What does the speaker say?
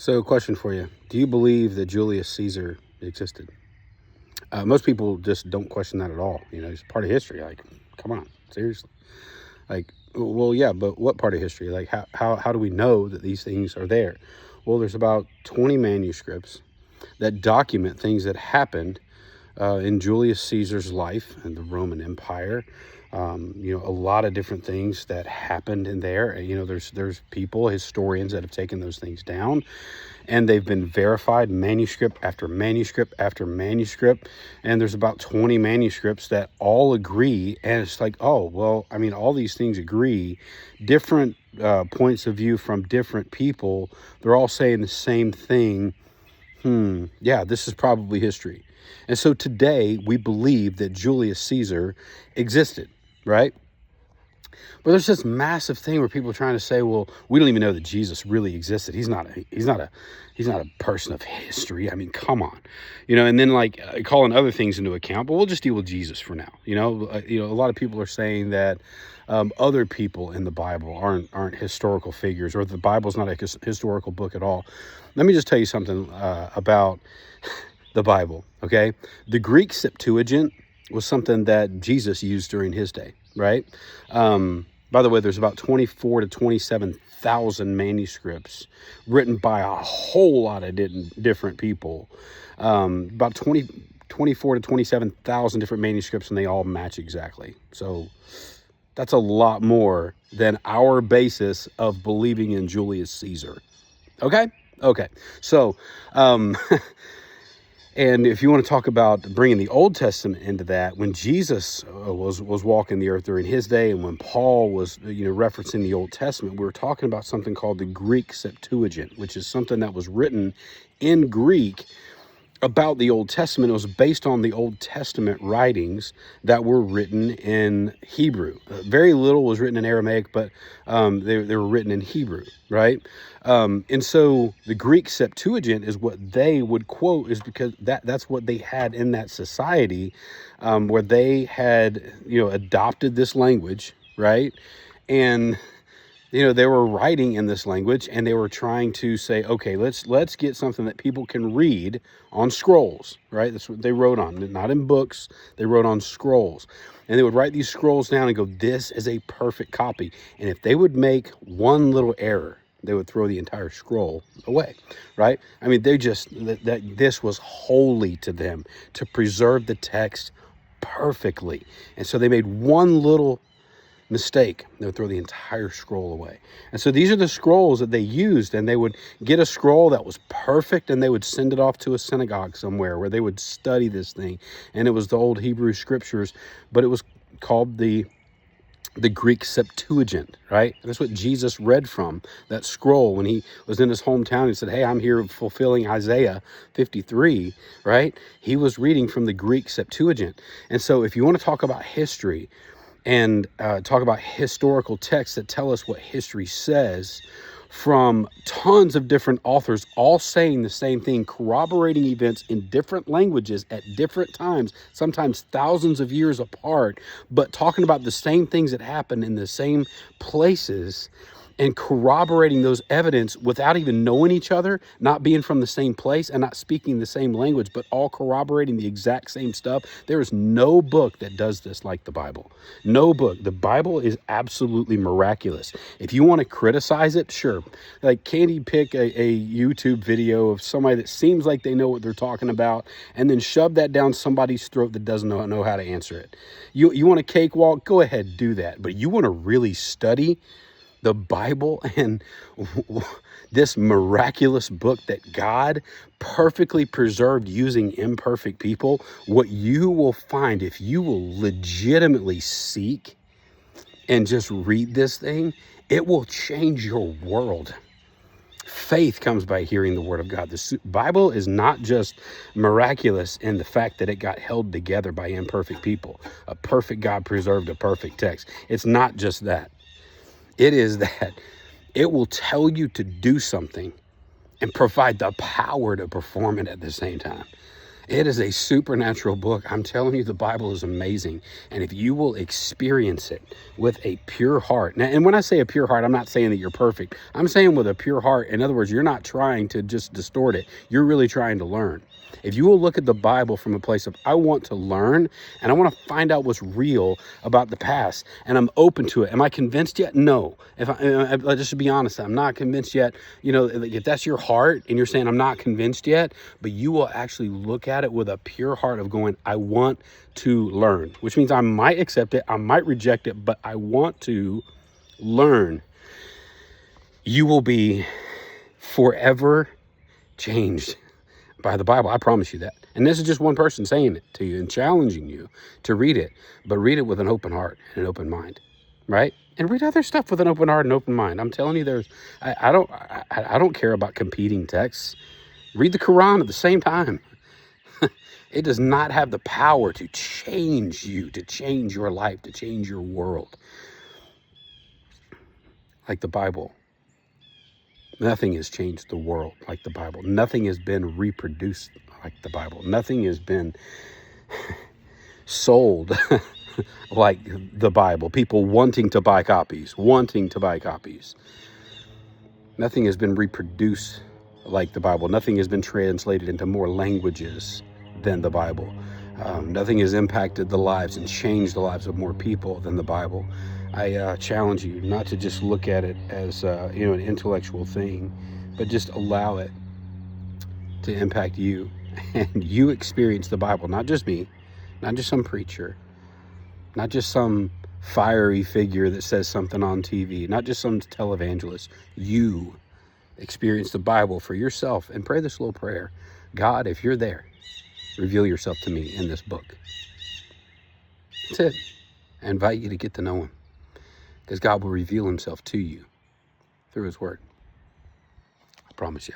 So, question for you. Do you believe that Julius Caesar existed? Most people just don't question that at all. It's part of history. Like, come on, seriously. Like, well, yeah, but what part of history? Like, how do we know that these things are there? Well, there's about 20 manuscripts that document things that happened in Julius Caesar's life and the Roman Empire. A lot of different things that happened in there. There's people, historians, that have taken those things down, and they've been verified manuscript after manuscript after manuscript. And there's about 20 manuscripts that all agree. And it's like, oh, well, all these things agree. Different points of view from different people. They're all saying the same thing. Yeah, this is probably history. And so today we believe that Julius Caesar existed, right? But there's this massive thing where people are trying to say, well, we don't even know that Jesus really existed. He's not a person of history. Come on, and then calling other things into account, but we'll just deal with Jesus for now. A lot of people are saying that other people in the Bible aren't historical figures, or the Bible's not a historical book at all. Let me just tell you something about the Bible, okay? The Greek Septuagint was something that Jesus used during his day, right? By the way, there's about 24 to 27,000 manuscripts written by a whole lot of different people. About 24 to 27,000 different manuscripts, and they all match exactly. So that's a lot more than our basis of believing in Julius Caesar. Okay. So, and if you want to talk about bringing the Old Testament into that, when Jesus was walking the earth during his day, and when Paul was referencing the Old Testament, we were talking about something called the Greek Septuagint, which is something that was written in Greek about the Old Testament. It was based on the Old Testament writings that were written in Hebrew. Very little was written in Aramaic, but they were written in Hebrew, right? And so the Greek Septuagint is what they would quote, is because that's what they had in that society, where they had adopted this language, right? And they were writing in this language, and they were trying to say, okay, let's get something that people can read on scrolls, right? That's what they wrote on, not in books. They wrote on scrolls, and they would write these scrolls down and go, this is a perfect copy. And if they would make one little error, they would throw the entire scroll away, right? This was holy to them, to preserve the text perfectly. And so they made one little mistake, they would throw the entire scroll away. And so these are the scrolls that they used, and they would get a scroll that was perfect, and they would send it off to a synagogue somewhere where they would study this thing. And it was the old Hebrew scriptures, but it was called the Greek Septuagint, right? That's what Jesus read from, that scroll, when he was in his hometown. He said, hey, I'm here fulfilling Isaiah 53, right? He was reading from the Greek Septuagint. And so if you want to talk about history, and talk about historical texts that tell us what history says, from tons of different authors, all saying the same thing, corroborating events in different languages at different times, sometimes thousands of years apart, but talking about the same things that happen in the same places, and corroborating those evidence without even knowing each other, not being from the same place and not speaking the same language, but all corroborating the exact same stuff. There is no book that does this like the Bible. No book. The Bible is absolutely miraculous. If you want to criticize it, sure. Like, candy pick a YouTube video of somebody that seems like they know what they're talking about, and then shove that down somebody's throat that doesn't know how to answer it. You want a cakewalk? Go ahead, do that. But you want to really study the Bible and this miraculous book that God perfectly preserved using imperfect people, what you will find, if you will legitimately seek and just read this thing, it will change your world. Faith comes by hearing the word of God. The Bible is not just miraculous in the fact that it got held together by imperfect people. A perfect God preserved a perfect text. It's not just that. It is that it will tell you to do something and provide the power to perform it at the same time. It is a supernatural book. I'm telling you, the Bible is amazing. And if you will experience it with a pure heart, now, and when I say a pure heart, I'm not saying that you're perfect. I'm saying with a pure heart. In other words, you're not trying to just distort it. You're really trying to learn. If you will look at the Bible from a place of, I want to learn and I want to find out what's real about the past, and I'm open to it. Am I convinced yet? No. Just to be honest, I'm not convinced yet. You know, if that's your heart and you're saying, I'm not convinced yet, but you will actually look at it with a pure heart of going, I want to learn, which means I might accept it, I might reject it, but I want to learn. You will be forever changed by the Bible. I promise you that. And this is just one person saying it to you and challenging you to read it, but read it with an open heart and an open mind, right? And read other stuff with an open heart and open mind. I'm telling you, I don't care about competing texts. Read the Quran at the same time. It does not have the power to change you, to change your life, to change your world like the Bible. Nothing has changed the world like the Bible. Nothing has been reproduced like the Bible. Nothing has been sold like the Bible. People wanting to buy copies. Nothing has been reproduced like the Bible. Nothing has been translated into more languages than the Bible. Nothing has impacted the lives and changed the lives of more people than the Bible. I challenge you not to just look at it as an intellectual thing, but just allow it to impact you, and you experience the Bible. Not just me, not just some preacher, not just some fiery figure that says something on TV, not just some televangelist. You experience the Bible for yourself and pray this little prayer. God, if you're there, reveal yourself to me in this book. That's it. I invite you to get to know him, because God will reveal himself to you through his word. I promise you.